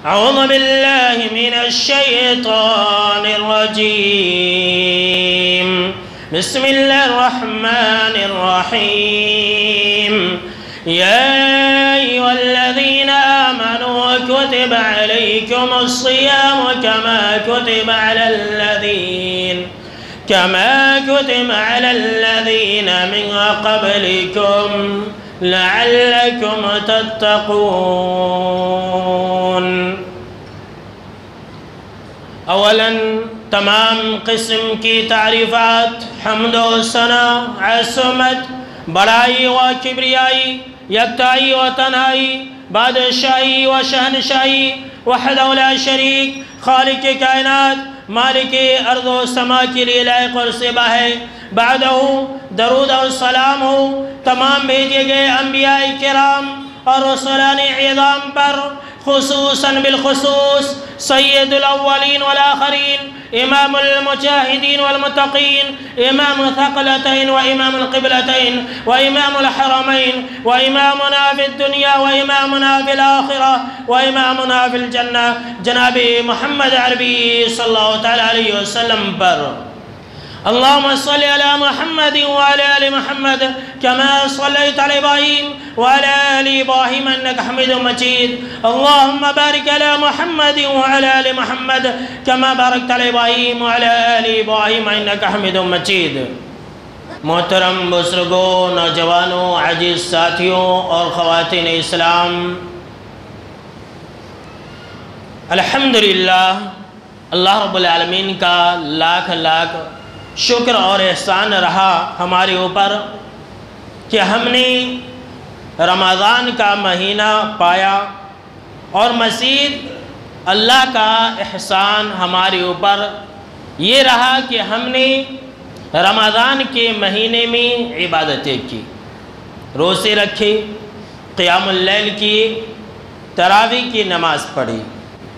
أعوذ بالله من الشيطان الرجيم بسم الله الرحمن الرحيم يا أيها الذين آمنوا كتب عليكم الصيام كما كتب على الذين من قبلكم لعلكم تتقون۔ اولاً تمام قسم کی تعریفات، حمد و ثنا، عظمت، بڑائی و کبریائی، یکتائی و تنہائی، بادشاہی و شہنشاہی، وحدہ لا شریک، خالق کائنات، مالک ارض و سما کے لیے لائق اور سبا ہے۔ بعدہ درود و سلام ہو تمام بھیجے گئے انبیاء کرام اور رسولان اعظام پر، خصوصاً بالخصوص سید الاولین والآخرین، امام المجاہدین والمتقین، امام الثقلتین و امام القبلتین و امام الحرمین و امامنا فی الدنیا و امامنا فی الآخرہ و امامنا فی الجنہ جناب محمد عربی صلی اللہ علیہ وسلم پر۔ اللهم صل على محمد وعلى آل محمد كما صليت على إبراهيم وعلى آل إبراهيم إنك حميد مجيد۔ اللهم بارك على محمد وعلى آل محمد كما باركت على إبراهيم وعلى آل إبراهيم إنك حميد مجيد۔ محترم بزرگوں، نوجوانوں، عزیز ساتھیوں اور خواتین اسلام، الحمدللہ اللہ رب العالمین کا لاکھ لاکھ شکر اور احسان رہا ہمارے اوپر کہ ہم نے رمضان کا مہینہ پایا، اور مزید اللہ کا احسان ہمارے اوپر یہ رہا کہ ہم نے رمضان کے مہینے میں عبادتیں کی، روزے رکھے، قیام اللیل کیے، تراویح کی نماز پڑھی۔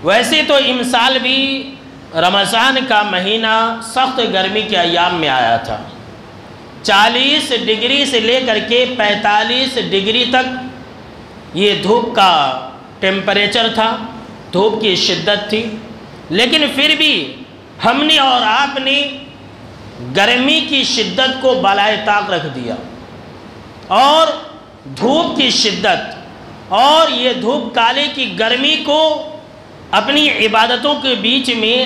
ویسے تو امسال بھی رمضان کا مہینہ سخت گرمی کے ایام میں آیا تھا، 40 ڈگری سے لے کر کے 45 ڈگری تک یہ دھوپ کا ٹیمپریچر تھا، دھوپ کی شدت تھی، لیکن پھر بھی ہم نے اور آپ نے گرمی کی شدت کو بالائے طاق رکھ دیا، اور دھوپ کی شدت اور یہ دھوپ کالے کی گرمی کو اپنی عبادتوں کے بیچ میں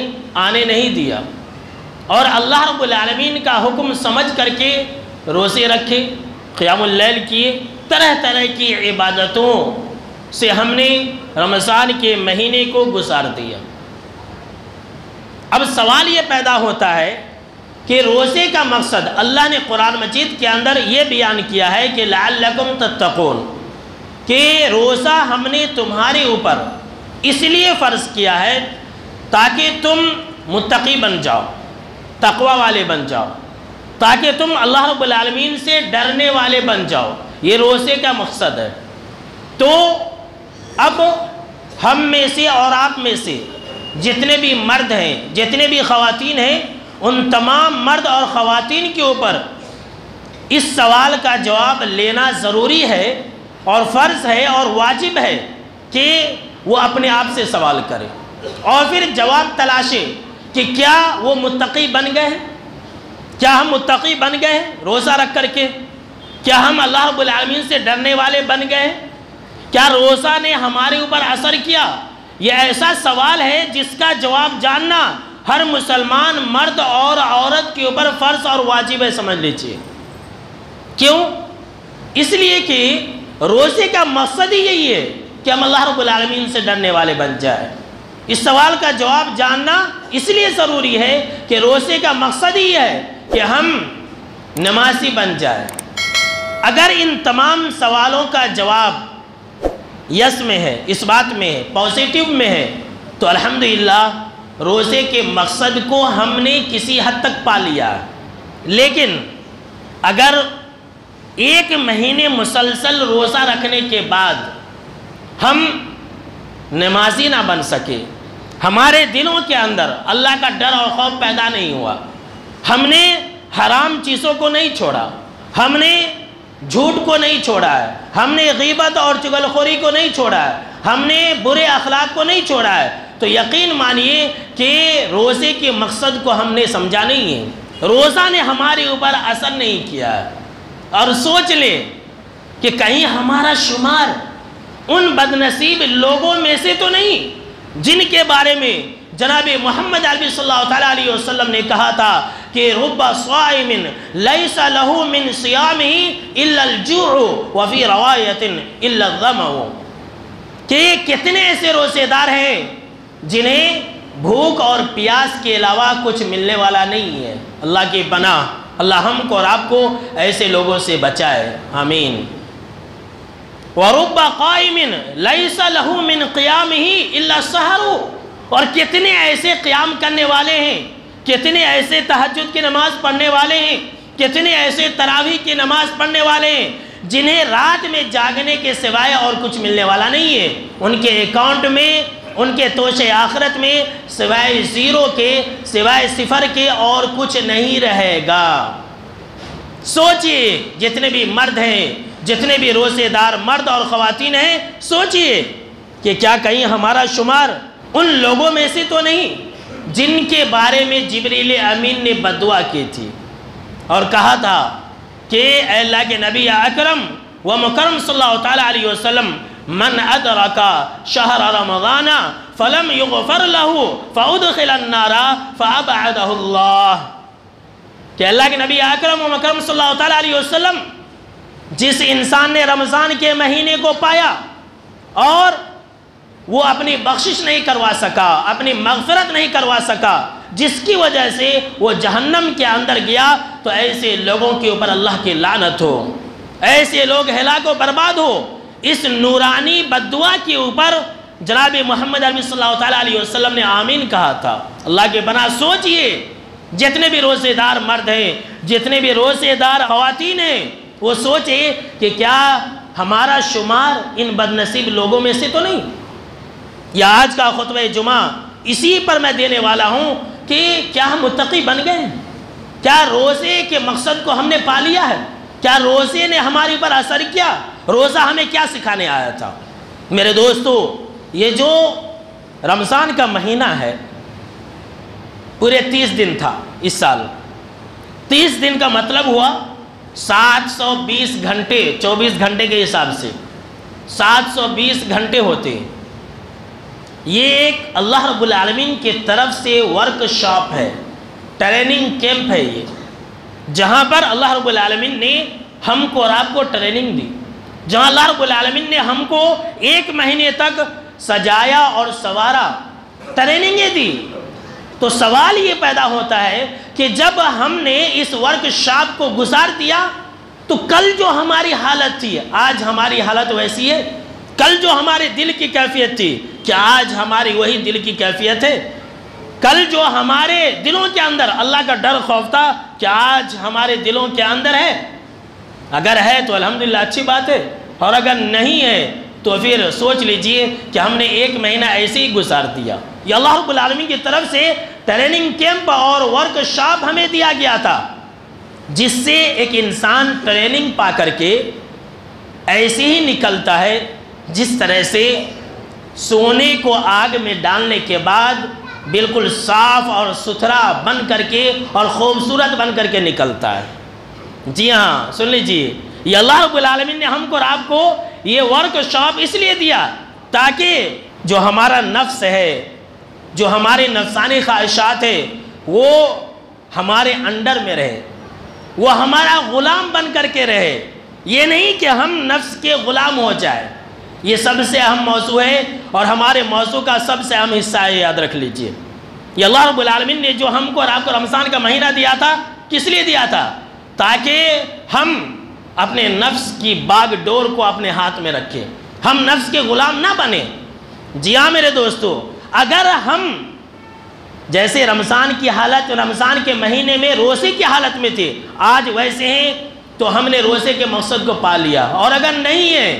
آنے نہیں دیا، اور اللہ رب العالمین کا حکم سمجھ کر کے روزے رکھے، قیام اللیل کیے، طرح طرح کی عبادتوں سے ہم نے رمضان کے مہینے کو گزار دیا۔ اب سوال یہ پیدا ہوتا ہے کہ روزے کا مقصد اللہ نے قرآن مجید کے اندر یہ بیان کیا ہے کہ لعلکم تتقون، کہ روزہ ہم نے تمہارے اوپر اس لیے فرض کیا ہے تاکہ تم متقی بن جاؤ، تقوی والے بن جاؤ، تاکہ تم اللہ رب العالمین سے ڈرنے والے بن جاؤ، یہ روزے کا مقصد ہے۔ تو اب ہم میں سے اور آپ میں سے جتنے بھی مرد ہیں، جتنے بھی خواتین ہیں، ان تمام مرد اور خواتین کے اوپر اس سوال کا جواب لینا ضروری ہے اور فرض ہے اور واجب ہے کہ وہ اپنے آپ سے سوال کرے اور پھر جواب تلاشے کہ کیا وہ متقی بن گئے ہیں، کیا ہم متقی بن گئے ہیں روزہ رکھ کر کے، کیا ہم اللہ رب العالمین سے ڈرنے والے بن گئے ہیں، کیا روزہ نے ہمارے اوپر اثر کیا؟ یہ ایسا سوال ہے جس کا جواب جاننا ہر مسلمان مرد اور عورت کے اوپر فرض اور واجب ہے، سمجھ لیجیے۔ کیوں؟ اس لیے کہ روزے کا مقصد ہی یہی ہے کہ ہم اللہ رب العالمین سے ڈرنے والے بن جائیں۔ اس سوال کا جواب جاننا اس لیے ضروری ہے کہ روزے کا مقصد ہی ہے کہ ہم نمازی بن جائیں۔ اگر ان تمام سوالوں کا جواب یس میں ہے، اس بات میں ہے، پازیٹیو میں ہے، تو الحمدللہ روزے کے مقصد کو ہم نے کسی حد تک پا لیا۔ لیکن اگر ایک مہینے مسلسل روزہ رکھنے کے بعد ہم نمازی نہ بن سکے، ہمارے دلوں کے اندر اللہ کا ڈر اور خوف پیدا نہیں ہوا، ہم نے حرام چیزوں کو نہیں چھوڑا، ہم نے جھوٹ کو نہیں چھوڑا ہے، ہم نے غیبت اور چغلخوری کو نہیں چھوڑا ہے، ہم نے برے اخلاق کو نہیں چھوڑا ہے، تو یقین مانیے کہ روزے کے مقصد کو ہم نے سمجھا نہیں ہے، روزہ نے ہمارے اوپر اثر نہیں کیا ہے۔ اور سوچ لیں کہ کہیں ہمارا شمار ان بدنصیب لوگوں میں سے تو نہیں جن کے بارے میں جناب محمد عربی صلی اللہ علیہ وسلم نے کہا تھا کہ رب صائم لیس له من صیامه الا الجوع وفی روایت الا الظمأ، کہ کتنے ایسے روزے دار ہیں جنہیں بھوک اور پیاس کے علاوہ کچھ ملنے والا نہیں ہے۔ اللہ کی پناہ، اللہ ہم کو اور آپ کو ایسے لوگوں سے بچائے، آمین۔ وَرُبَّ قَائِمٍ لَيْسَ لَهُ مِنْ قِيَامِهِ إِلَّا السَّحَرُ، اور کتنے ایسے قیام کرنے والے ہیں، کتنے ایسے تہجد کی نماز پڑھنے والے ہیں، کتنے ایسے تراویح کی نماز پڑھنے والے ہیں جنہیں رات میں جاگنے کے سوائے اور کچھ ملنے والا نہیں ہے۔ ان کے اکاؤنٹ میں، ان کے توشے آخرت میں سوائے زیرو کے، سوائے صفر کے اور کچھ نہیں رہے گا۔ سوچئے جتنے بھی مرد ہیں، جتنے بھی روزے دار مرد اور خواتین ہیں، سوچئے کہ کیا کہیں ہمارا شمار ان لوگوں میں سے تو نہیں جن کے بارے میں جبریل امین نے بددعا کی تھی اور کہا تھا کہ اے اللہ کے نبی اکرم و مکرم صلی اللہ علیہ وسلم، من ادرک شہر رمضان فلم یغفر له فادخل النار فابعدہ اللہ، کہ اللہ کے نبی اکرم و مکرم صلی اللہ علیہ وسلم، جس انسان نے رمضان کے مہینے کو پایا اور وہ اپنی بخشش نہیں کروا سکا، اپنی مغفرت نہیں کروا سکا، جس کی وجہ سے وہ جہنم کے اندر گیا، تو ایسے لوگوں کے اوپر اللہ کی لعنت ہو، ایسے لوگ ہلاک و برباد ہو۔ اس نورانی بددعا کے اوپر جناب محمد عربی صلی اللہ علیہ وسلم نے آمین کہا تھا۔ اللہ کے بنا سوچئے جتنے بھی روزے دار مرد ہیں، جتنے بھی روزے دار خواتین ہیں، وہ سوچے کہ کیا ہمارا شمار ان بدنصیب لوگوں میں سے تو نہیں۔ یا آج کا خطبہ جمعہ اسی پر میں دینے والا ہوں کہ کیا ہم متقی بن گئے ہیں؟ کیا روزے کے مقصد کو ہم نے پا لیا ہے؟ کیا روزے نے ہماری پر اثر کیا؟ روزہ ہمیں کیا سکھانے آیا تھا؟ میرے دوستو، یہ جو رمضان کا مہینہ ہے پورے 30 دن تھا اس سال۔ 30 دن کا مطلب ہوا 720 گھنٹے، 24 گھنٹے کے حساب سے 720 گھنٹے ہوتے ہیں۔ یہ ایک اللہ رب العالمین کی طرف سے ورک شاپ ہے، ٹریننگ کیمپ ہے یہ، جہاں پر اللہ رب العالمین نے ہم کو اور آپ کو ٹریننگ دی، جہاں اللہ رب العالمین نے ہم کو 1 مہینے تک سجایا اور سوارا، ٹریننگیں دی۔ تو سوال یہ پیدا ہوتا ہے کہ جب ہم نے اس ورک شاپ کو گزار دیا تو کل جو ہماری حالت تھی آج ہماری حالت ویسی ہے؟ کل جو ہمارے دل کی کیفیت تھی کیا آج ہماری وہی دل کی کیفیت ہے؟ کل جو ہمارے دلوں کے اندر اللہ کا ڈر خوف تھا کیا آج ہمارے دلوں کے اندر ہے؟ اگر ہے تو الحمدللہ اچھی بات ہے، اور اگر نہیں ہے تو پھر سوچ لیجئے کہ ہم نے 1 مہینہ ایسے ہی گزار دیا۔ یہ اللہ رب العالمین کی طرف سے ٹریننگ کیمپ اور ورک شاپ ہمیں دیا گیا تھا، جس سے ایک انسان ٹریننگ پا کر کے ایسے ہی نکلتا ہے جس طرح سے سونے کو آگ میں ڈالنے کے بعد بالکل صاف اور ستھرا بن کر کے اور خوبصورت بن کر کے نکلتا ہے۔ جی ہاں، سن لیجیے، یہ اللہ رب العالمین نے ہم کو اور آپ کو یہ ورک شاپ اس لیے دیا تاکہ جو ہمارا نفس ہے، جو ہمارے نفسانی خواہشات ہے، وہ ہمارے انڈر میں رہے، وہ ہمارا غلام بن کر کے رہے۔ یہ نہیں کہ ہم نفس کے غلام ہو جائے۔ یہ سب سے اہم موضوع ہے اور ہمارے موضوع کا سب سے اہم حصہ ہے، یاد رکھ لیجئے۔ یہ اللہ رب العالمین نے جو ہم کو اور آپ کو رمضان کا مہینہ دیا تھا، کس لیے دیا تھا؟ تاکہ ہم اپنے نفس کی باغ ڈور کو اپنے ہاتھ میں رکھیں، ہم نفس کے غلام نہ بنیں۔ جی ہاں میرے دوستو، اگر ہم جیسے رمضان کی حالت، رمضان کے مہینے میں روزے کی حالت میں تھے، آج ویسے ہیں تو ہم نے روزے کے مقصد کو پا لیا، اور اگر نہیں ہے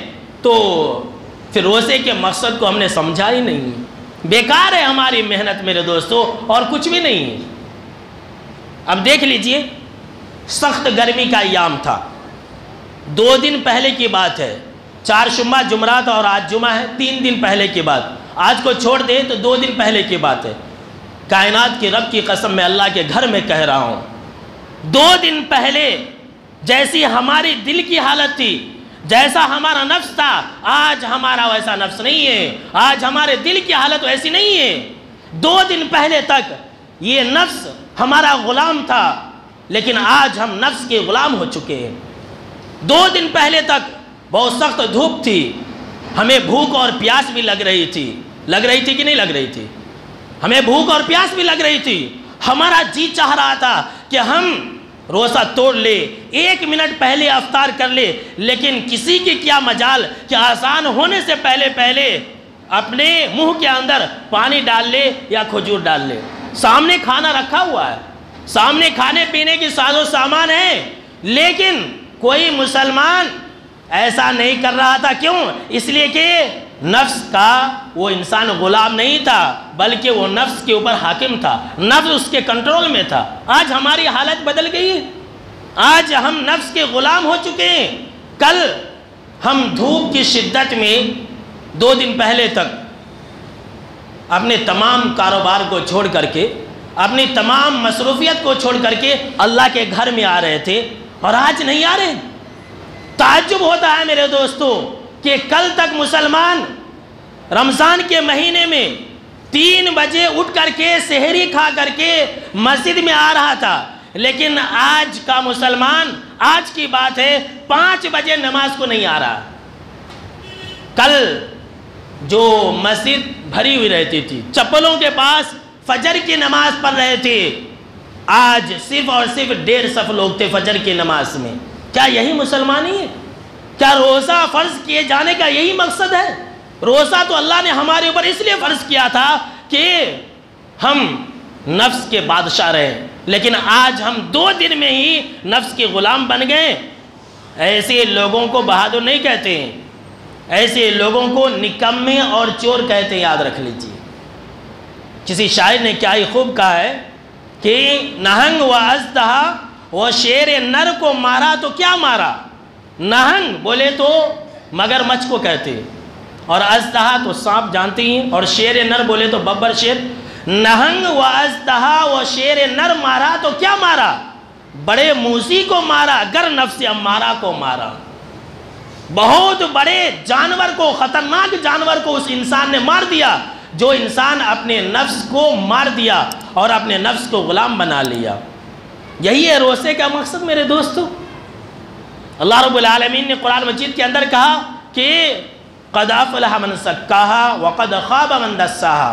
تو پھر روزے کے مقصد کو ہم نے سمجھا ہی نہیں، بیکار ہے ہماری محنت میرے دوستو، اور کچھ بھی نہیں ہے۔ اب دیکھ لیجئے، سخت گرمی کا ایام تھا، 2 دن پہلے کی بات ہے، 4 شمہ جمعرات اور آج جمعہ ہے، 3 دن پہلے کی بات. آج کو چھوڑ دے تو 2 دن پہلے کی بات ہے. کائنات کے رب کی قسم میں اللہ کے گھر میں کہہ رہا ہوں، 2 دن پہلے جیسی ہماری دل کی حالت تھی، جیسا ہمارا نفس تھا، آج ہمارا ویسا نفس نہیں ہے. آج ہمارے دل کی حالت ویسی نہیں ہے. 2 دن پہلے تک یہ نفس ہمارا غلام تھا، لیکن آج ہم نفس کے غلام ہو چکے ہیں. 2 دن پہلے تک بہت سخت دھوپ تھی، ہمیں بھوک اور پیاس بھی لگ رہی تھی کہ نہیں لگ رہی تھی؟ ہمیں بھوک اور پیاس بھی لگ رہی تھی. ہمارا جی چاہ رہا تھا کہ ہم روزہ توڑ لے، 1 منٹ پہلے افطار کر لے، لیکن کسی کی کیا مجال کہ آسان ہونے سے پہلے اپنے منہ کے اندر پانی ڈال لے یا کھجور ڈال لے. سامنے کھانا رکھا ہوا ہے، سامنے کھانے پینے کی ساز و سامان ہے، لیکن کوئی مسلمان ایسا نہیں کر رہا تھا. کیوں؟ اس لیے کہ نفس کا وہ انسان غلام نہیں تھا، بلکہ وہ نفس کے اوپر حاکم تھا، نفس اس کے کنٹرول میں تھا. آج ہماری حالت بدل گئی ہے، آج ہم نفس کے غلام ہو چکے ہیں. کل ہم دھوپ کی شدت میں 2 دن پہلے تک اپنے تمام کاروبار کو چھوڑ کر کے، اپنی تمام مصروفیت کو چھوڑ کر کے اللہ کے گھر میں آ رہے تھے، اور آج نہیں آ رہے. تعجب ہوتا ہے میرے دوستو کہ کل تک مسلمان رمضان کے مہینے میں 3 بجے اٹھ کر کے سحری کھا کر کے مسجد میں آ رہا تھا، لیکن آج کا مسلمان، آج کی بات ہے، 5 بجے نماز کو نہیں آ رہا. کل جو مسجد بھری ہوئی رہتی تھی، چپلوں کے پاس فجر کی نماز پڑھ رہے تھے، آج صرف اور صرف 1.5 صف لوگ تھے فجر کی نماز میں. کیا یہی مسلمانی ہے؟ کیا روزہ فرض کیے جانے کا یہی مقصد ہے؟ روزہ تو اللہ نے ہمارے اوپر اس لیے فرض کیا تھا کہ ہم نفس کے بادشاہ رہے، لیکن آج ہم 2 دن میں ہی نفس کے غلام بن گئے. ایسے لوگوں کو بہادر نہیں کہتے ہیں، ایسے لوگوں کو نکمے اور چور کہتے ہیں، یاد رکھ لیجیے. کسی شاعر نے کیا ہی خوب کہا ہے کہ نہنگ و اژدہا وہ شیر نر کو مارا تو کیا مارا. نہنگ بولے تو مگر مچھ کو کہتے، اور اژدہا تو سانپ جانتے ہیں، اور شیر نر بولے تو ببر شیر. نہنگ و اژدہا و شیر نر مارا تو کیا مارا، بڑے موذی کو مارا گر نفس امارہ کو مارا. بہت بڑے جانور کو، خطرناک جانور کو اس انسان نے مار دیا، جو انسان اپنے نفس کو مار دیا اور اپنے نفس کو غلام بنا لیا. یہی ہے روزے کا مقصد میرے دوستو. اللہ رب العالمین نے قرآن مجید کے اندر کہا کہ قد افلح من زکاہا وقد خاب من دساہا،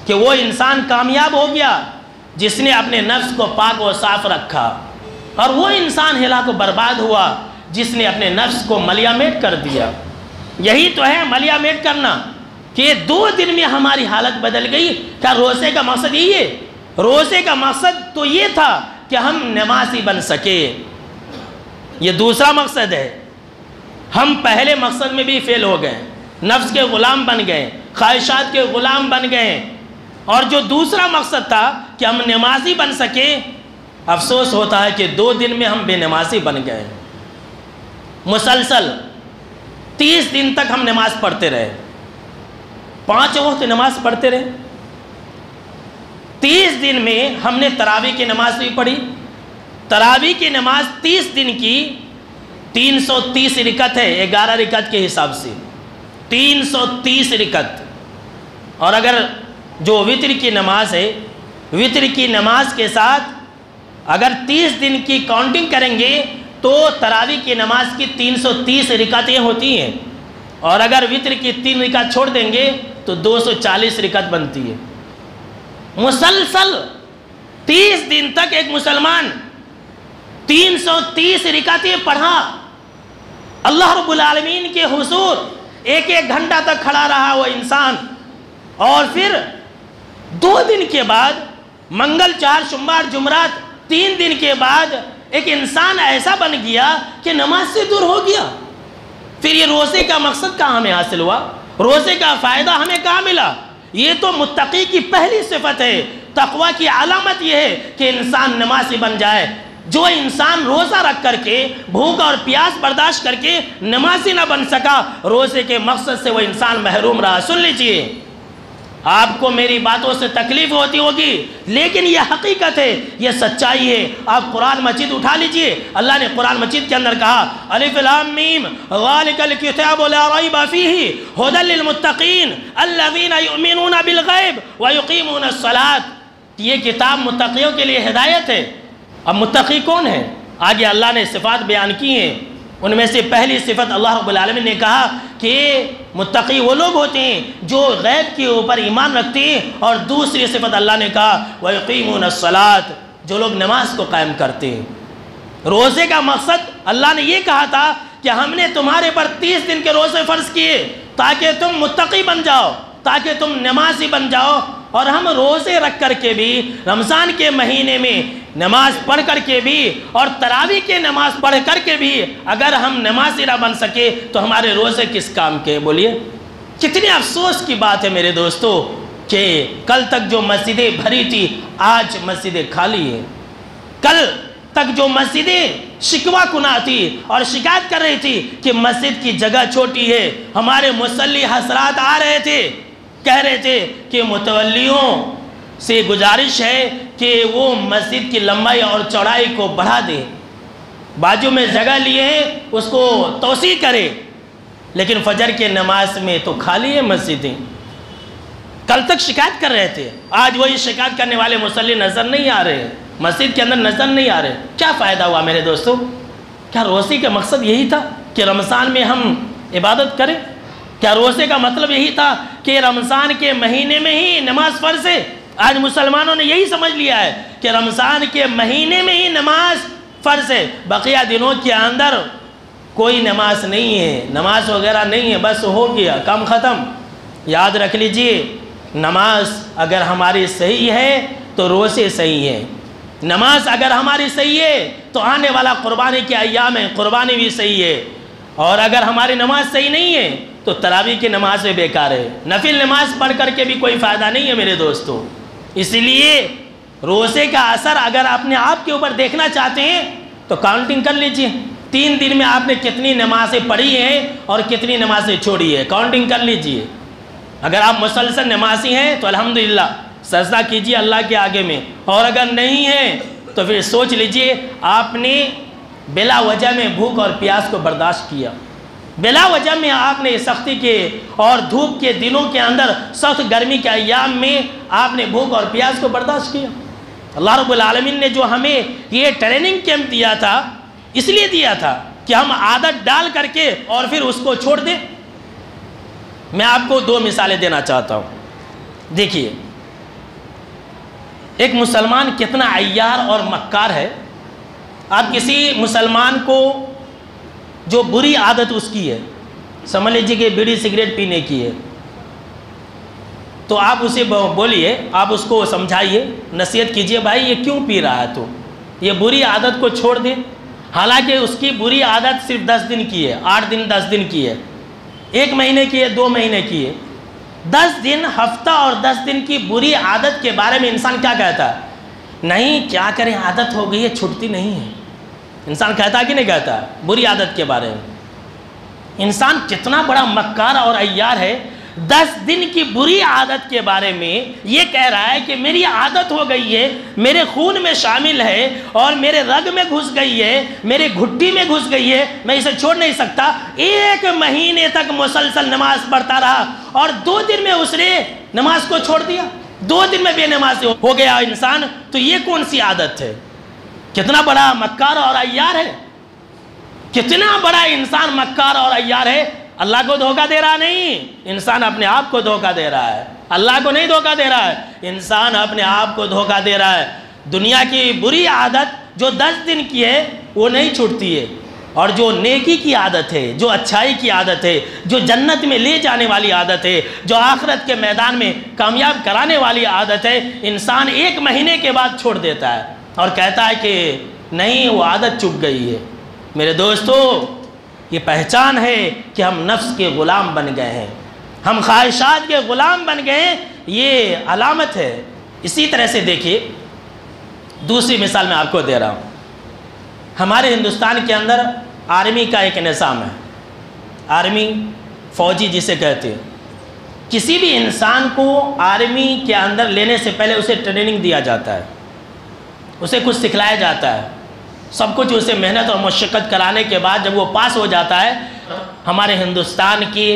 کہ وہ انسان کامیاب ہو گیا جس نے اپنے نفس کو پاک و صاف رکھا، اور وہ انسان ہلاک و برباد ہوا جس نے اپنے نفس کو ملیا میٹ کر دیا. یہی تو ہے ملیا میٹ کرنا، کہ 2 دن میں ہماری حالت بدل گئی. کیا روزے کا مقصد یہی ہے؟ روزے کا مقصد تو یہ تھا کہ ہم نمازی بن سکے. یہ دوسرا مقصد ہے. ہم پہلے مقصد میں بھی فیل ہو گئے، نفس کے غلام بن گئے، خواہشات کے غلام بن گئے. اور جو دوسرا مقصد تھا کہ ہم نمازی بن سکے، افسوس ہوتا ہے کہ 2 دن میں ہم بے نمازی بن گئے. مسلسل 30 دن تک ہم نماز پڑھتے رہے، 5 وقت نماز پڑھتے رہے. 30 دن میں ہم نے تراویح کی نماز بھی پڑھی. تراویح کی نماز 30 دن کی 330 رکعت ہے، 11 رکعت کے حساب سے 330 رکعت. اور اگر جو وتر کی نماز ہے، وتر کی نماز کے ساتھ اگر 30 دن کی کاؤنٹنگ کریں گے تو تراویح کی نماز کی 330 رکعتیں ہوتی ہیں، اور اگر وتر کی 3 رکعت چھوڑ دیں گے تو 240 رکعت بنتی ہے. مسلسل 30 دن تک ایک مسلمان 330 رکعتیں پڑھا، اللہ رب العالمین کے حضور 1 گھنٹہ تک کھڑا رہا وہ انسان. اور پھر 2 دن کے بعد، منگل، 4 شمبار جمعرات، 3 دن کے بعد ایک انسان ایسا بن گیا کہ نماز سے دور ہو گیا. پھر یہ روزے کا مقصد کہاں ہمیں حاصل ہوا؟ روزے کا فائدہ ہمیں کہاں ملا؟ یہ تو متقی کی پہلی صفت ہے. تقوی کی علامت یہ ہے کہ انسان نمازی بن جائے. جو انسان روزہ رکھ کر کے بھوک اور پیاس برداشت کر کے نمازی نہ بن سکا، روزے کے مقصد سے وہ انسان محروم رہا۔ سن لیجئے، آپ کو میری باتوں سے تکلیف ہوتی ہوگی، لیکن یہ حقیقت ہے، یہ سچائی ہے۔ آپ قرآن مجید اٹھا لیجئے، اللہ نے قرآن مجید کے اندر کہا الف لام میم ذالک الکتاب لا ریب فیہ ھدی للمتقین الذین یؤمنون بالغیب ویقیمون الصلاۃ۔ یہ کتاب متقیوں کے لیے ہدایت ہے۔ اب متقی کون ہے؟ آگے اللہ نے صفات بیان کی ہیں، ان میں سے پہلی صفت اللہ رب العالمین نے کہا کہ متقی وہ لوگ ہوتے ہیں جو غیب کے اوپر ایمان رکھتے ہیں، اور دوسری صفت اللہ نے کہا وَيُقِيمُونَ الصَّلَاةَ، جو لوگ نماز کو قائم کرتے ہیں۔ روزے کا مقصد اللہ نے یہ کہا تھا کہ ہم نے تمہارے پر 30 دن کے روزے فرض کیے تاکہ تم متقی بن جاؤ، تاکہ تم نمازی بن جاؤ۔ اور ہم روزے رکھ کر کے بھی، رمضان کے مہینے میں نماز پڑھ کر کے بھی، اور تراویح کے نماز پڑھ کر کے بھی اگر ہم نمازی نہ بن سکے تو ہمارے روزے کس کام کے؟ بولیے، کتنی افسوس کی بات ہے میرے دوستو کہ کل تک جو مسجدیں بھری تھی آج مسجدیں خالی ہیں۔ کل تک جو مسجدیں شکوہ کناں تھی اور شکایت کر رہی تھی کہ مسجد کی جگہ چھوٹی ہے، ہمارے مصلی حضرات آ رہے تھے، کہہ رہے تھے کہ متولیوں سے گزارش ہے کہ وہ مسجد کی لمبائی اور چوڑائی کو بڑھا دیں، بازو میں جگہ لیے ہیں اس کو توسیع کرے، لیکن فجر کے نماز میں تو خالی ہے مسجدیں۔ کل تک شکایت کر رہے تھے، آج وہی شکایت کرنے والے مصلی نظر نہیں آ رہے، مسجد کے اندر نظر نہیں آ رہے۔ کیا فائدہ ہوا میرے دوستو؟ کیا روزے کا مقصد یہی تھا کہ رمضان میں ہم عبادت کریں؟ کیا روزے کا مطلب یہی تھا کہ رمضان کے مہینے میں ہی نماز فرض ہے؟ آج مسلمانوں نے یہی سمجھ لیا ہے کہ رمضان کے مہینے میں ہی نماز فرض ہے، بقیہ دنوں کے اندر کوئی نماز نہیں ہے، نماز وغیرہ نہیں ہے، بس ہو گیا کام ختم۔ یاد رکھ لیجئے، نماز اگر ہماری صحیح ہے تو روزے صحیح ہے، نماز اگر ہماری صحیح ہے تو آنے والا قربانی کے ایام ہے، قربانی بھی صحیح ہے، اور اگر ہماری نماز صحیح نہیں ہے تو تراویح کی نماز بھی بیکار ہے، نفل نماز پڑھ کر کے بھی کوئی فائدہ نہیں ہے میرے دوستو۔ اس لیے روزے کا اثر اگر اپنے آپ کے اوپر دیکھنا چاہتے ہیں تو کاؤنٹنگ کر لیجئے، 3 دن میں آپ نے کتنی نمازیں پڑھی ہیں اور کتنی نمازیں چھوڑی ہیں، کاؤنٹنگ کر لیجئے۔ اگر آپ مسلسل نمازی ہیں تو الحمدللہ سجدہ کیجئے اللہ کے آگے میں، اور اگر نہیں ہیں تو پھر سوچ لیجئے آپ نے بلا وجہ میں بھوک اور پیاس کو برداشت کیا، بلا وجہ میں آپ نے سختی کے اور دھوپ کے دنوں کے اندر، سخت گرمی کے ایام میں آپ نے بھوک اور پیاس کو برداشت کیا۔ اللہ رب العالمین نے جو ہمیں یہ ٹریننگ کیمپ دیا تھا اس لیے دیا تھا کہ ہم عادت ڈال کر کے اور پھر اس کو چھوڑ دیں۔ میں آپ کو 2 مثالیں دینا چاہتا ہوں۔ دیکھیے، ایک مسلمان کتنا عیار اور مکار ہے۔ آپ کسی مسلمان کو جو بری عادت اس کی ہے، سمجھ لیجیے کہ بیڑی سگریٹ پینے کی ہے، تو آپ اسے بولیے، آپ اس کو سمجھائیے، نصیحت کیجئے، بھائی یہ کیوں پی رہا ہے تو یہ بری عادت کو چھوڑ دے۔ حالانکہ اس کی بری عادت صرف 10 دن کی ہے، 8 دن 10 دن کی ہے، 1 مہینے کی ہے، 2 مہینے کی ہے۔ 10 دن، ہفتہ اور 10 دن کی بری عادت کے بارے میں انسان کیا کہتا ہے؟ نہیں کیا کریں، عادت ہو گئی ہے، چھوٹتی نہیں ہے۔ انسان کہتا کہ نہیں کہتا بری عادت کے بارے میں؟ انسان کتنا بڑا مکار اور عیار ہے، 10 دن کی بری عادت کے بارے میں یہ کہہ رہا ہے کہ میری عادت ہو گئی ہے، میرے خون میں شامل ہے اور میرے رگ میں گھس گئی ہے، میرے گھٹی میں گھس گئی ہے، میں اسے چھوڑ نہیں سکتا۔ 1 مہینے تک مسلسل نماز پڑھتا رہا اور 2 دن میں اس نے نماز کو چھوڑ دیا، 2 دن میں بے نمازی ہو گیا انسان۔ تو یہ کون سی عادت ہے؟ کتنا بڑا مکار اور عیار ہے، کتنا بڑا انسان مکار اور عیار ہے۔ اللہ کو دھوکہ دے رہا نہیں، انسان اپنے آپ کو دھوکہ دے رہا ہے، اللہ کو نہیں دھوکہ دے رہا ہے، انسان اپنے آپ کو دھوکہ دے رہا ہے۔ دنیا کی بری عادت جو 10 دن کی ہے وہ نہیں چھوٹتی ہے، اور جو نیکی کی عادت ہے، جو اچھائی کی عادت ہے، جو جنت میں لے جانے والی عادت ہے، جو آخرت کے میدان میں کامیاب کرانے والی عادت ہے، انسان 1 مہینے کے بعد چھوڑ دیتا ہے اور کہتا ہے کہ نہیں وہ عادت چپ گئی ہے۔ میرے دوستو، یہ پہچان ہے کہ ہم نفس کے غلام بن گئے ہیں، ہم خواہشات کے غلام بن گئے ہیں، یہ علامت ہے۔ اسی طرح سے دیکھیے، دوسری مثال میں آپ کو دے رہا ہوں۔ ہمارے ہندوستان کے اندر آرمی کا ایک نظام ہے، آرمی فوجی جسے کہتے ہیں۔ کسی بھی انسان کو آرمی کے اندر لینے سے پہلے اسے ٹریننگ دیا جاتا ہے، اسے کچھ سکھلایا جاتا ہے، سب کچھ اسے محنت اور مشقت کرانے کے بعد جب وہ پاس ہو جاتا ہے، ہمارے ہندوستان کی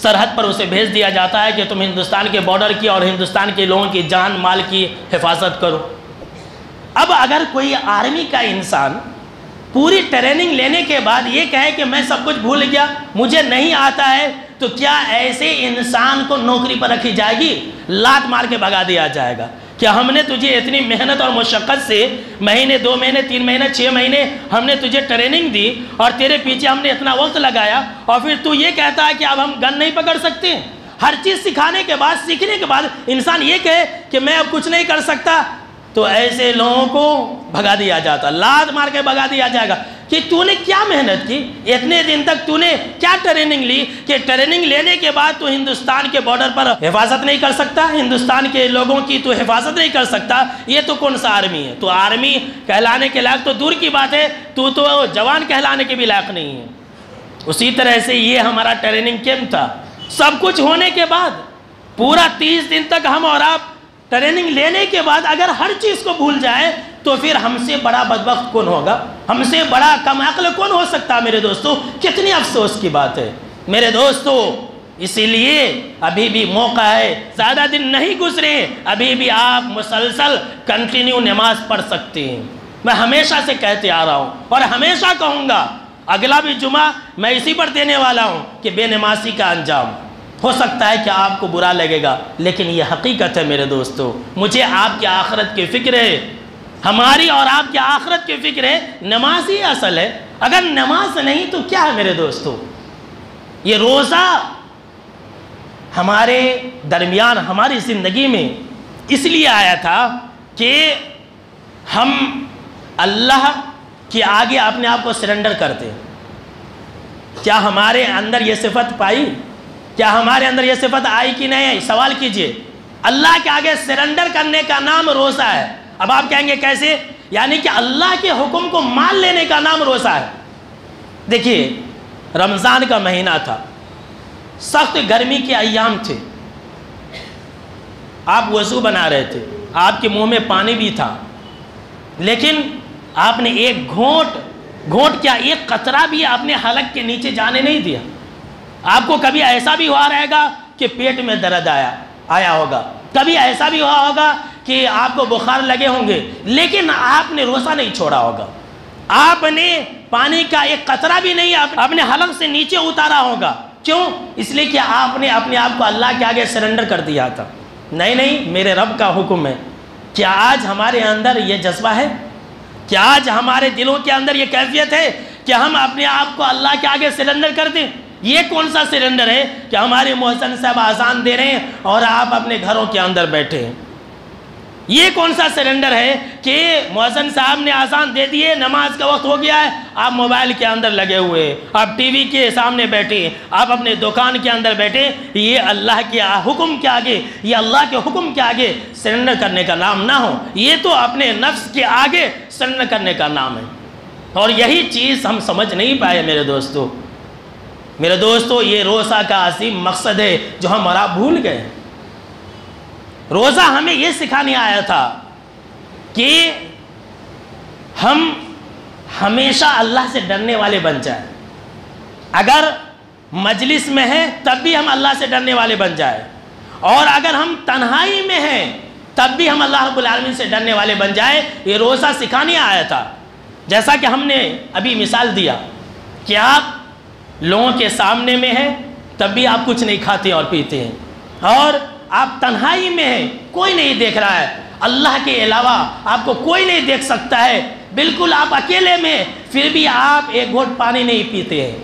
سرحد پر اسے بھیج دیا جاتا ہے کہ تم ہندوستان کے بارڈر کی اور ہندوستان کے لوگوں کی جان مال کی حفاظت کرو۔ اب اگر کوئی آرمی کا انسان پوری ٹریننگ لینے کے بعد یہ کہے کہ میں سب کچھ بھول گیا، مجھے نہیں آتا ہے، تو کیا ایسے انسان کو نوکری پر رکھی جائے گی؟ لات مار کے بھگا دیا جائے گا۔ کیا ہم نے تجھے اتنی محنت اور مشقت سے مہینے 2 مہینے 3 مہینے 6 مہینے ہم نے تجھے ٹریننگ دی اور تیرے پیچھے ہم نے اتنا وقت لگایا، اور پھر تو یہ کہتا ہے کہ اب ہم گن نہیں پکڑ سکتے؟ ہر چیز سکھانے کے بعد، سیکھنے کے بعد انسان یہ کہے کہ میں اب کچھ نہیں کر سکتا، تو ایسے لوگوں کو بھگا دیا جاتا، لات مار کے بھگا دیا جائے گا کہ تو نے کیا محنت کی، اتنے دن تک تو نے کیا ٹریننگ لی کہ ٹریننگ لینے کے بعد تو ہندوستان کے بارڈر پر حفاظت نہیں کر سکتا، ہندوستان کے لوگوں کی تو حفاظت نہیں کر سکتا؟ یہ تو کون سا آرمی ہے؟ تو آرمی کہلانے کے لائق تو دور کی بات ہے، تو جوان کہلانے کے بھی لائق نہیں ہے۔ اسی طرح سے یہ ہمارا ٹریننگ کیمپ تھا، سب کچھ ہونے کے بعد پورا 30 دن تک ہم اور آپ ٹریننگ لینے کے بعد اگر ہر چیز کو بھول جائے تو پھر ہم سے بڑا بدبخت کون ہوگا؟ ہم سے بڑا کم عقل کون ہو سکتا؟ میرے دوستو، کتنی افسوس کی بات ہے میرے دوستو۔ اسی لیے ابھی بھی موقع ہے، زیادہ دن نہیں گزرے، ابھی بھی آپ مسلسل کنٹینیو نماز پڑھ سکتے ہیں۔ میں ہمیشہ سے کہتے آ رہا ہوں اور ہمیشہ کہوں گا، اگلا بھی جمعہ میں اسی پر دینے والا ہوں کہ بے نمازی کا انجام ہو سکتا ہے کہ آپ کو برا لگے گا، لیکن یہ حقیقت ہے میرے دوستو۔ مجھے آپ کی آخرت کی فکر ہے، ہماری اور آپ کی آخرت کی فکر ہے، نماز ہی اصل ہے۔ اگر نماز نہیں تو کیا ہے میرے دوستو؟ یہ روزہ ہمارے درمیان، ہماری زندگی میں اس لیے آیا تھا کہ ہم اللہ کے آگے اپنے آپ کو سرنڈر کرتے۔ کیا ہمارے اندر یہ صفت پائی؟ کیا ہمارے اندر یہ صفت آئی کہ نہیں آئی؟ سوال کیجئے۔ اللہ کے آگے سرنڈر کرنے کا نام روزہ ہے۔ اب آپ کہیں گے کیسے؟ یعنی کہ اللہ کے حکم کو مان لینے کا نام روزہ ہے۔ دیکھیے، رمضان کا مہینہ تھا، سخت گرمی کے ایام تھے، آپ وضو بنا رہے تھے، آپ کے منہ میں پانی بھی تھا، لیکن آپ نے ایک گھونٹ کیا، ایک قطرہ بھی اپنے حلق کے نیچے جانے نہیں دیا۔ آپ کو کبھی ایسا بھی ہوا رہے گا کہ پیٹ میں درد آیا ہوگا، کبھی ایسا بھی ہوا ہوگا کہ آپ کو بخار لگے ہوں گے، لیکن آپ نے روزہ نہیں چھوڑا ہوگا۔ آپ نے پانی کا ایک قطرہ بھی نہیں اپنے حلق سے نیچے اتارا ہوگا۔ کیوں؟ اس لیے کہ آپ نے اپنے آپ کو اللہ کے آگے سرنڈر کر دیا تھا۔ نہیں، میرے رب کا حکم ہے۔ کیا آج ہمارے اندر یہ جذبہ ہے؟ کیا آج ہمارے دلوں کے اندر یہ کیفیت ہے کہ ہم اپنے آپ کو اللہ کے آگے سرنڈر کر دیں؟ یہ کون سا سرنڈر ہے کہ ہمارے مؤذن صاحب اذان دے رہے ہیں اور آپ اپنے گھروں کے اندر بیٹھے ہیں؟ یہ کون سا سرنڈر ہے کہ مؤذن صاحب نے اذان دے دی ہے، نماز کا وقت ہو گیا ہے، آپ موبائل کے اندر لگے ہوئے، آپ ٹی وی کے سامنے بیٹھے، آپ اپنے دکان کے اندر بیٹھے؟ یہ اللہ کے حکم کے آگے، یہ اللہ کے حکم کے آگے سرنڈر کرنے کا نام نہ ہو، یہ تو اپنے نفس کے آگے سرنڈر کرنے کا نام ہے۔ اور یہی چیز ہم سمجھ نہیں پائے میرے دوستو۔ میرے دوستو، یہ روزہ کا عظیم مقصد ہے جو ہم اور آپ بھول گئے۔ روزہ ہمیں یہ سکھانے آیا تھا کہ ہم ہمیشہ اللہ سے ڈرنے والے بن جائیں۔ اگر مجلس میں ہیں تب بھی ہم اللہ سے ڈرنے والے بن جائیں، اور اگر ہم تنہائی میں ہیں تب بھی ہم اللہ رب العالمین سے ڈرنے والے بن جائیں۔ یہ روزہ سکھانے آیا تھا۔ جیسا کہ ہم نے ابھی مثال دیا کہ آپ لوگوں کے سامنے میں ہیں تب بھی آپ کچھ نہیں کھاتے اور پیتے ہیں، اور آپ تنہائی میں ہیں، کوئی نہیں دیکھ رہا ہے، اللہ کے علاوہ آپ کو کوئی نہیں دیکھ سکتا ہے، بالکل آپ اکیلے میں، پھر بھی آپ ایک گھونٹ پانی نہیں پیتے ہیں۔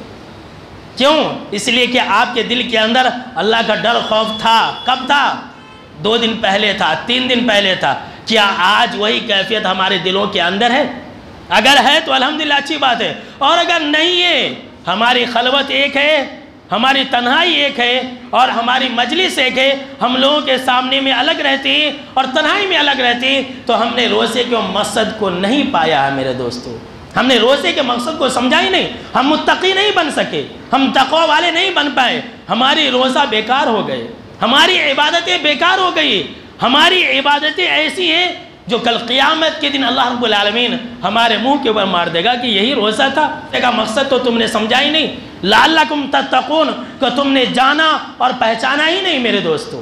کیوں؟ اس لیے کہ آپ کے دل کے اندر اللہ کا ڈر خوف تھا۔ کب تھا؟ 2 دن پہلے تھا، 3 دن پہلے تھا۔ کیا آج وہی کیفیت ہمارے دلوں کے اندر ہے؟ اگر ہے تو الحمدللہ اچھی بات ہے، اور اگر نہیں ہے، ہماری خلوت ایک ہے، ہماری تنہائی ایک ہے، اور ہماری مجلس ایک ہے، ہم لوگوں کے سامنے میں الگ رہتے ہیں اور تنہائی میں الگ رہتے ہیں، تو ہم نے روزے کے مقصد کو نہیں پایا ہے میرے دوستو۔ ہم نے روزے کے مقصد کو سمجھا ہی نہیں، ہم متقی نہیں بن سکے، ہم تقوی والے نہیں بن پائے، ہماری روزہ بیکار ہو گئے، ہماری عبادتیں بیکار ہو گئی، ہماری عبادتیں ایسی ہیں جو کل قیامت کے دن اللہ رب العالمین ہمارے منہ کے اوپر مار دے گا کہ یہی روزہ تھا، اس کا مقصد تو تم نے سمجھا ہی نہیں، لعلکم تتقون کہ تم نے جانا اور پہچانا ہی نہیں میرے دوستو۔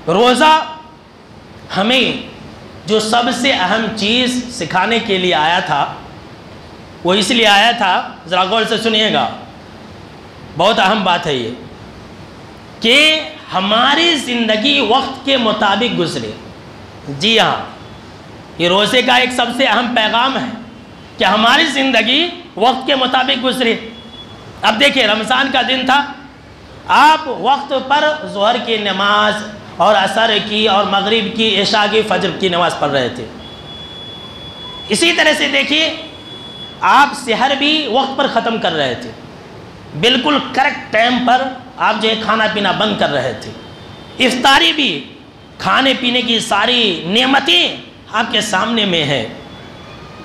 روزہ ہمیں جو سب سے اہم چیز سکھانے کے لیے آیا تھا، وہ اس لیے آیا تھا، ذرا غور سے سنیے گا، بہت اہم بات ہے یہ، کہ ہماری زندگی وقت کے مطابق گزرے۔ جی ہاں، یہ روزے کا ایک سب سے اہم پیغام ہے کہ ہماری زندگی وقت کے مطابق گزرے۔ اب دیکھیں، رمضان کا دن تھا، آپ وقت پر ظہر کی نماز اور عصر کی اور مغرب کی، عشاء کی، فجر کی نماز پڑھ رہے تھے۔ اسی طرح سے دیکھیے، آپ سحر بھی وقت پر ختم کر رہے تھے، بالکل کریکٹ ٹائم پر آپ جو ہے کھانا پینا بند کر رہے تھے۔ افطاری بھی، کھانے پینے کی ساری نعمتیں آپ کے سامنے میں ہے۔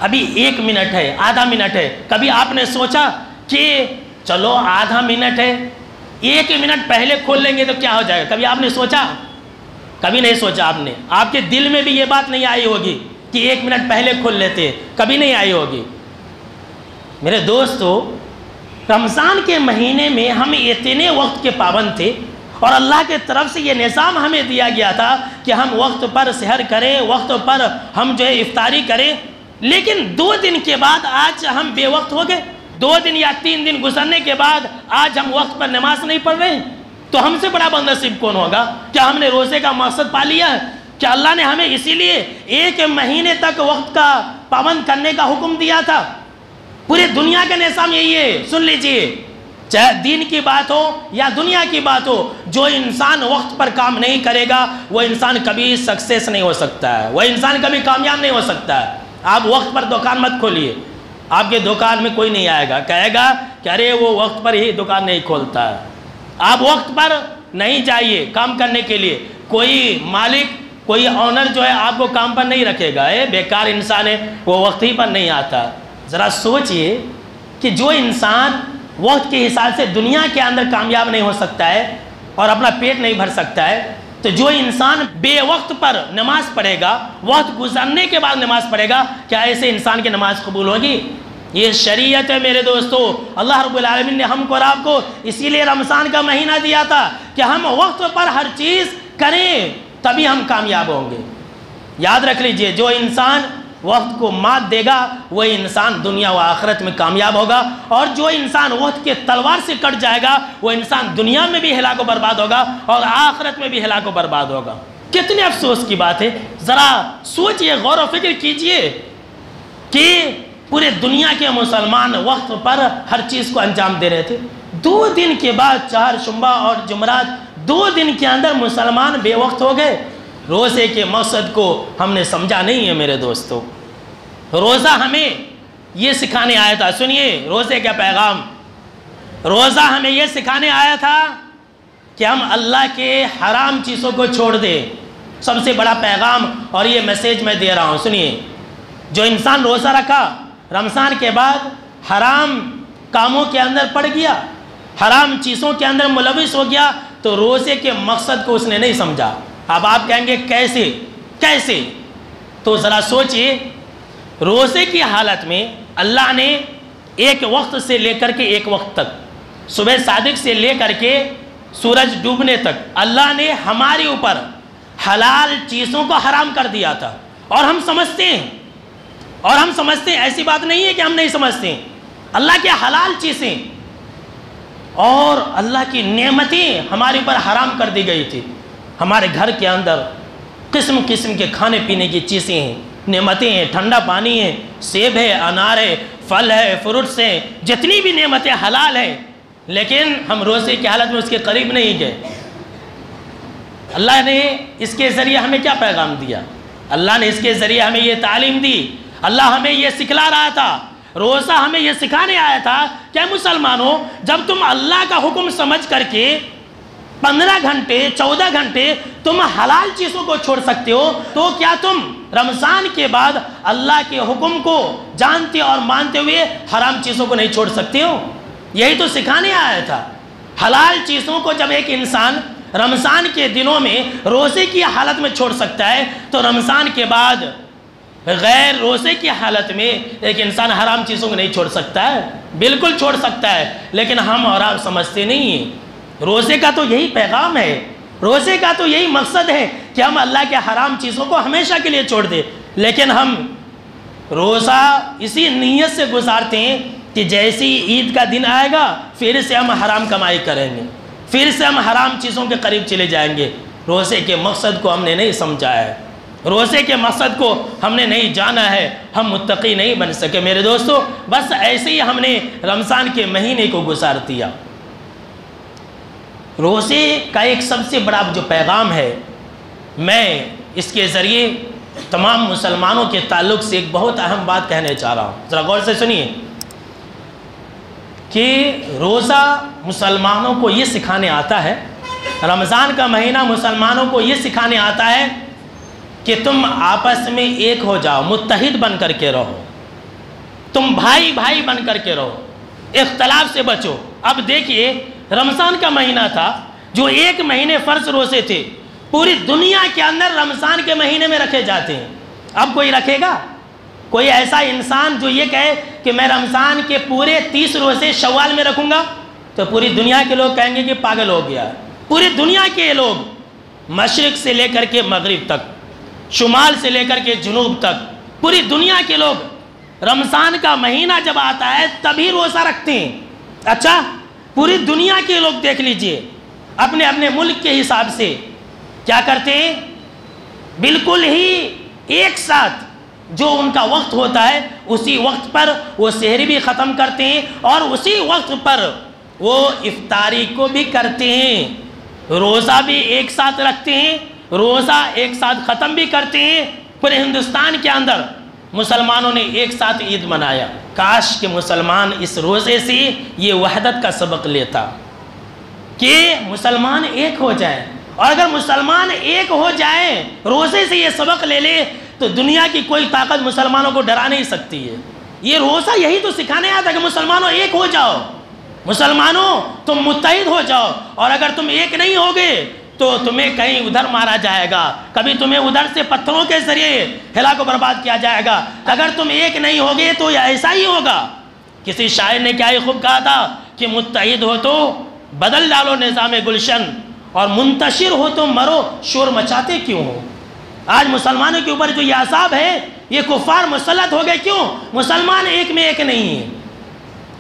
ابھی 1 منٹ ہے، آدھا منٹ ہے، کبھی آپ نے سوچا کہ چلو آدھا منٹ ہے، 1 منٹ پہلے کھول لیں گے تو کیا ہو جائے گا؟ کبھی آپ نے سوچا؟ کبھی نہیں سوچا آپ نے۔ آپ کے دل میں بھی یہ بات نہیں آئی ہوگی کہ 1 منٹ پہلے کھول لیتے، کبھی نہیں آئی ہوگی۔ میرے دوستو، رمضان کے مہینے میں ہم اتنے وقت کے پابند تھے، اور اللہ کے طرف سے یہ نظام ہمیں دیا گیا تھا کہ ہم وقت پر سحر کریں، وقت پر ہم جو ہے افطاری کریں، لیکن 2 دن کے بعد آج ہم بے وقت ہو گئے۔ 2 دن یا 3 دن گزرنے کے بعد آج ہم وقت پر نماز نہیں پڑھ رہے ہیں، تو ہم سے بڑا بد نصیب کون ہوگا؟ کیا ہم نے روزے کا مقصد پا لیا ہے؟ کیا اللہ نے ہمیں اسی لیے 1 مہینے تک وقت کا پابند کرنے کا حکم دیا تھا؟ پورے دنیا کا نظام یہی ہے، سن لیجئے، چاہے دین کی بات ہو یا دنیا کی بات ہو، جو انسان وقت پر کام نہیں کرے گا وہ انسان کبھی سکسیس نہیں ہو سکتا ہے، وہ انسان کبھی کامیاب نہیں ہو سکتا ہے۔ آپ وقت پر دکان مت کھولیے، آپ کے دکان میں کوئی نہیں آئے گا، کہے گا کہ ارے وہ وقت پر ہی دکان نہیں کھولتا ہے۔ آپ وقت پر نہیں جائیے کام کرنے کے لیے، کوئی مالک، کوئی آنر جو ہے آپ کو کام پر نہیں رکھے گا، بیکار انسان ہے، وہ وقت ہی پر نہیں آتا۔ ذرا سوچئے کہ جو انسان وقت کے حساب سے دنیا کے اندر کامیاب نہیں ہو سکتا ہے اور اپنا پیٹ نہیں بھر سکتا ہے، تو جو انسان بے وقت پر نماز پڑھے گا، وقت گزرنے کے بعد نماز پڑھے گا، کیا ایسے انسان کی نماز قبول ہوگی؟ یہ شریعت ہے میرے دوستو۔ اللہ رب العالمین نے ہم کو اور آپ کو اسی لیے رمضان کا مہینہ دیا تھا کہ ہم وقت پر ہر چیز کریں، تبھی ہم کامیاب ہوں گے۔ یاد رکھ لیجئے، جو انسان وقت کو مات دے گا وہ انسان دنیا و آخرت میں کامیاب ہوگا، اور جو انسان وقت کے تلوار سے کٹ جائے گا وہ انسان دنیا میں بھی ہلاک و برباد ہوگا اور آخرت میں بھی ہلاک و برباد ہوگا۔ کتنے افسوس کی بات ہے، ذرا سوچئے، غور و فکر کیجئے کہ پورے دنیا کے مسلمان وقت پر ہر چیز کو انجام دے رہے تھے، 2 دن کے بعد چہارشنبہ اور جمعرات، 2 دن کے اندر مسلمان بے وقت ہو گئے۔ روزے کے مقصد کو ہم نے سمجھا نہیں ہے میرے دوستو۔ روزہ ہمیں یہ سکھانے آیا تھا، سنیے روزے کا پیغام، روزہ ہمیں یہ سکھانے آیا تھا کہ ہم اللہ کے حرام چیزوں کو چھوڑ دیں۔ سب سے بڑا پیغام اور یہ میسیج میں دے رہا ہوں، سنیے، جو انسان روزہ رکھا، رمضان کے بعد حرام کاموں کے اندر پڑ گیا، حرام چیزوں کے اندر ملوث ہو گیا، تو روزے کے مقصد کو اس نے نہیں سمجھا۔ اب آپ کہیں گے کیسے؟ تو ذرا سوچئے، روزے کی حالت میں اللہ نے ایک وقت سے لے کر کے ایک وقت تک، صبح صادق سے لے کر کے سورج ڈوبنے تک، اللہ نے ہمارے اوپر حلال چیزوں کو حرام کر دیا تھا، اور ہم سمجھتے ہیں، ایسی بات نہیں ہے کہ ہم نہیں سمجھتے ہیں، اللہ کے حلال چیزیں اور اللہ کی نعمتیں ہمارے اوپر حرام کر دی گئی تھی۔ ہمارے گھر کے اندر قسم قسم کے کھانے پینے کی چیزیں ہیں، نعمتیں ہیں، ٹھنڈا پانی ہے، سیب ہے، انار ہے، پھل ہے، فروٹس ہیں، جتنی بھی نعمتیں حلال ہیں، لیکن ہم روزے کی حالت میں اس کے قریب نہیں گئے۔ اللہ نے اس کے ذریعے ہمیں کیا پیغام دیا؟ اللہ نے اس کے ذریعے ہمیں یہ تعلیم دی، اللہ ہمیں یہ سکھلا رہا تھا، روزہ ہمیں یہ سکھانے آیا تھا کہ مسلمانوں، جب تم اللہ کا حکم سمجھ کر کے 15 گھنٹے 14 گھنٹے تم حلال چیزوں کو چھوڑ سکتے ہو، تو کیا تم رمضان کے بعد اللہ کے حکم کو جانتے اور مانتے ہوئے حرام چیزوں کو نہیں چھوڑ سکتے ہو؟ یہی تو سکھانے آیا تھا۔ حلال چیزوں کو جب ایک انسان رمضان کے دنوں میں روزے کی حالت میں چھوڑ سکتا ہے، تو رمضان کے بعد غیر روزے کی حالت میں ایک انسان حرام چیزوں کو نہیں چھوڑ سکتا ہے؟ بالکل چھوڑ سکتا ہے، لیکن ہم اور آپ سمجھتے نہیں ہیں۔ روزے کا تو یہی پیغام ہے، روزے کا تو یہی مقصد ہے کہ ہم اللہ کے حرام چیزوں کو ہمیشہ کے لیے چھوڑ دیں، لیکن ہم روزہ اسی نیت سے گزارتے ہیں کہ جیسی عید کا دن آئے گا پھر سے ہم حرام کمائی کریں گے، پھر سے ہم حرام چیزوں کے قریب چلے جائیں گے۔ روزے کے مقصد کو ہم نے نہیں سمجھا ہے، روزے کے مقصد کو ہم نے نہیں جانا ہے، ہم متقی نہیں بن سکے میرے دوستو۔ بس ایسے ہی ہم نے رمضان کے مہینے کو گزار دیا۔ روزے کا ایک سب سے بڑا جو پیغام ہے، میں اس کے ذریعے تمام مسلمانوں کے تعلق سے ایک بہت اہم بات کہنے چاہ رہا ہوں، ذرا غور سے سنیے کہ روزہ مسلمانوں کو یہ سکھانے آتا ہے، رمضان کا مہینہ مسلمانوں کو یہ سکھانے آتا ہے کہ تم آپس میں ایک ہو جاؤ، متحد بن کر کے رہو، تم بھائی بھائی بن کر کے رہو، اختلاف سے بچو۔ اب دیکھیے رمضان کا مہینہ تھا، جو ایک مہینے فرض روزے تھے پوری دنیا کے اندر رمضان کے مہینے میں رکھے جاتے ہیں۔ اب کوئی رکھے گا؟ کوئی ایسا انسان جو یہ کہے کہ میں رمضان کے پورے 30 روزے شوال میں رکھوں گا، تو پوری دنیا کے لوگ کہیں گے کہ پاگل ہو گیا۔ پوری دنیا کے لوگ مشرق سے لے کر کے مغرب تک، شمال سے لے کر کے جنوب تک، پوری دنیا کے لوگ رمضان کا مہینہ جب آتا ہے تبھی روزہ رکھتے ہیں۔ اچھا، پوری دنیا کے لوگ دیکھ لیجئے اپنے اپنے ملک کے حساب سے کیا کرتے ہیں، بالکل ہی ایک ساتھ جو ان کا وقت ہوتا ہے اسی وقت پر وہ سحری بھی ختم کرتے ہیں اور اسی وقت پر وہ افطاری کو بھی کرتے ہیں، روزہ بھی ایک ساتھ رکھتے ہیں، روزہ ایک ساتھ ختم بھی کرتے ہیں۔ پورے ہندوستان کے اندر مسلمانوں نے ایک ساتھ عید منایا۔ کاش کہ مسلمان اس روزے سے یہ وحدت کا سبق لیتا کہ مسلمان ایک ہو جائیں، اور اگر مسلمان ایک ہو جائیں روزے سے یہ سبق لے لے تو دنیا کی کوئی طاقت مسلمانوں کو ڈرا نہیں سکتی ہے۔ یہ روزہ یہی تو سکھانے آتا ہے کہ مسلمانوں ایک ہو جاؤ، مسلمانوں تم متحد ہو جاؤ، اور اگر تم ایک نہیں ہوگے تو تمہیں کہیں ادھر مارا جائے گا، کبھی تمہیں ادھر سے پتھروں کے ذریعے ہلاک و برباد کیا جائے گا۔ اگر تم ایک نہیں ہوگے تو ایسا ہی ہوگا۔ کسی شاعر نے کیا ہی خوب کہا تھا کہ متحد ہو تو بدل ڈالو نظام گلشن، اور منتشر ہو تو مرو شور مچاتے کیوں ہو۔ آج مسلمانوں کے اوپر جو یہ عذاب ہے، یہ کفار مسلط ہو گئے، کیوں؟ مسلمان ایک میں ایک نہیں ہے۔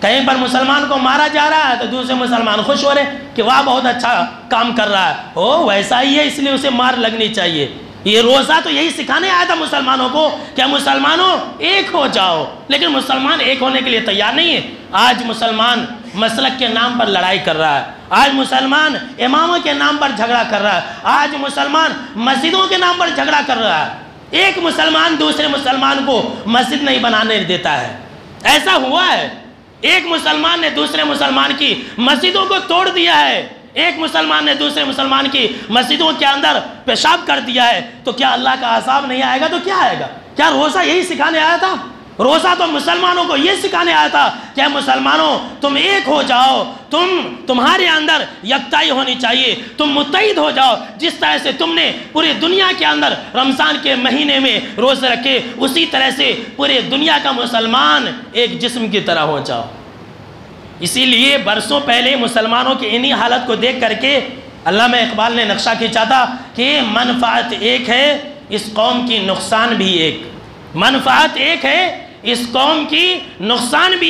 کہیں پر مسلمان کو مارا جا رہا ہے تو دوسرے مسلمان خوش ہو رہے کہ واہ بہت اچھا کام کر رہا ہے، ویسا ہی ہے اس لیے اسے مار لگنی چاہیے۔ یہ روزہ تو یہی سکھانے آیا تھا مسلمانوں کو کہ مسلمانوں ایک ہو جاؤ، لیکن مسلمان ایک ہونے کے لیے تیار نہیں ہے۔ آج مسلمان مسلک کے نام پر لڑائی کر رہا ہے، آج مسلمان اماموں کے نام پر جھگڑا کر رہا ہے، آج مسلمان مسجدوں کے نام پر جھگڑا کر رہا ہے۔ ایک مسلمان دوسرے مسلمان کو مسجد نہیں بنانے دیتا ہے، ایسا ہوا ہے۔ ایک مسلمان نے دوسرے مسلمان کی مسجدوں کو توڑ دیا ہے، ایک مسلمان نے دوسرے مسلمان کی مسجدوں کے اندر پیشاب کر دیا ہے، تو کیا اللہ کا عذاب نہیں آئے گا؟ تو کیا آئے گا؟ کیا روزہ یہی سکھانے آیا تھا؟ روزہ تو مسلمانوں کو یہ سکھانے آیا تھا کہ مسلمانوں تم ایک ہو جاؤ، تمہارے اندر یکتائی ہونی چاہیے، تم متحد ہو جاؤ۔ جس طرح سے تم نے پوری دنیا کے اندر رمضان کے مہینے میں روزے رکھے، اسی طرح سے پورے دنیا کا مسلمان ایک جسم کی طرح ہو جاؤ۔ اسی لیے برسوں پہلے مسلمانوں کی انہی حالت کو دیکھ کر کے علامہ اقبال نے نقشہ کھینچا تھا کہ منفعت ایک ہے اس قوم کی نقصان بھی ایک، منفعت ایک ہے اس قوم کی نقصان بھی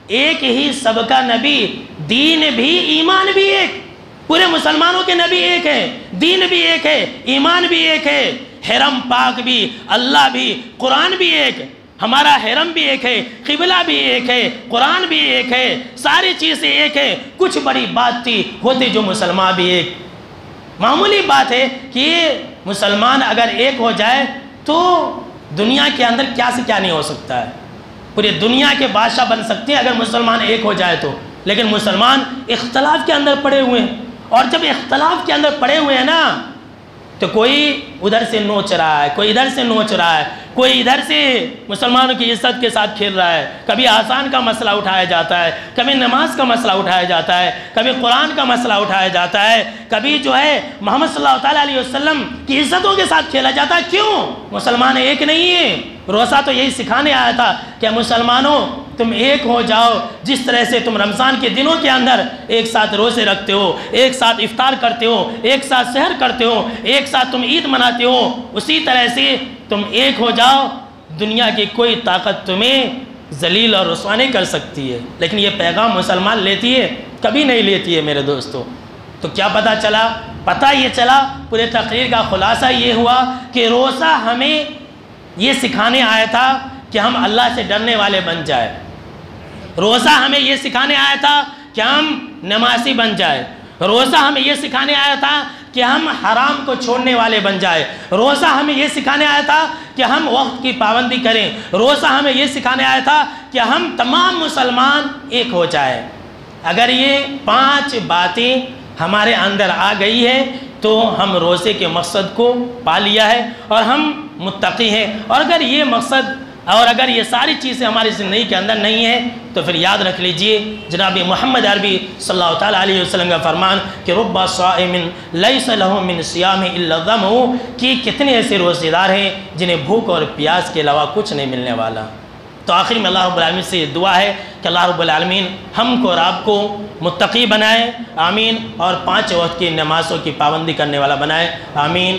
ایک ہی سب کا نبی، دین بھی ایمان بھی ایک۔ پورے مسلمانوں کے نبی ایک ہے، دین بھی ایک ہے، ایمان بھی ایک ہے، حرم پاک بھی، اللہ بھی، قرآن بھی ایک، ہمارا حرم بھی ایک ہے، قبلہ بھی ایک ہے، قرآن بھی ایک ہے، ساری چیزیں ایک ہے۔ کچھ بڑی بات تھی، ہوتے جو مسلمان بھی ایک۔ معمولی بات ہے کہ یہ مسلمان اگر ایک ہو جائے تو دنیا کے اندر کیا سے کیا نہیں ہو سکتا ہے، پوری دنیا کے بادشاہ بن سکتے ہیں اگر مسلمان ایک ہو جائے تو۔ لیکن مسلمان اختلاف کے اندر پڑے ہوئے ہیں، اور جب اختلاف کے اندر پڑے ہوئے ہیں نا تو کوئی ادھر سے نوچ رہا ہے، کوئی ادھر سے نوچ رہا ہے، کوئی ادھر سے مسلمانوں کی عزت کے ساتھ کھیل رہا ہے، کبھی آسان کا مسئلہ اٹھایا جاتا ہے، کبھی نماز کا مسئلہ اٹھایا جاتا ہے، کبھی قرآن کا مسئلہ اٹھایا جاتا ہے، کبھی جو ہے محمد صلی اللہ تعالیٰ علیہ وسلم کی عزتوں کے ساتھ کھیلا جاتا ہے۔ کیوں؟ مسلمان ایک نہیں ہے۔ روزہ تو یہی سکھانے آیا تھا کہ مسلمانوں تم ایک ہو جاؤ، جس طرح سے تم رمضان کے دنوں کے اندر ایک ساتھ روزے رکھتے ہو، ایک ساتھ افطار کرتے ہو، ایک ساتھ سحر کرتے ہو، ایک ساتھ تم عید مناتے ہو، اسی طرح سے تم ایک ہو جاؤ۔ دنیا کی کوئی طاقت تمہیں ذلیل اور رسوا نہیں کر سکتی ہے، لیکن یہ پیغام مسلمان لیتی ہے؟ کبھی نہیں لیتی ہے میرے دوستو۔ تو کیا پتہ چلا؟ پتہ یہ چلا، پورے تقریر کا خلاصہ یہ ہوا کہ روزہ ہمیں یہ سکھانے آیا تھا کہ ہم اللہ سے ڈرنے والے بن جائیں۔ روزہ ہمیں یہ سکھانے آیا تھا کہ ہم نمازی بن جائیں۔ روزہ ہمیں یہ سکھانے آیا تھا کہ ہم حرام کو چھوڑنے والے بن جائیں۔ روزہ ہمیں یہ سکھانے آیا تھا کہ ہم وقت کی پابندی کریں۔ روزہ ہمیں یہ سکھانے آیا تھا کہ ہم تمام مسلمان ایک ہو جائیں۔ اگر یہ 5 باتیں ہمارے اندر آ گئی ہے تو ہم روزے کے مقصد کو پا لیا ہے اور ہم متقی ہیں۔ اور اگر یہ مقصد اور اگر یہ ساری چیزیں ہماری زندگی کے اندر نہیں ہیں تو پھر یاد رکھ لیجئے جناب محمد عربی صلی اللہ تعالیٰ علیہ وسلم کا فرمان کہ رب صائم لیس لہ من صیام الا الظمأ، کہ کتنے ایسے روزے دار ہیں جنہیں بھوک اور پیاس کے علاوہ کچھ نہیں ملنے والا۔ تو آخر میں اللہ رب العالمین سے یہ دعا ہے کہ اللہ رب العالمین ہم کو اور آپ کو متقی بنائے، آمین، اور 5 وقت کی نمازوں کی پابندی کرنے والا بنائے، آمین۔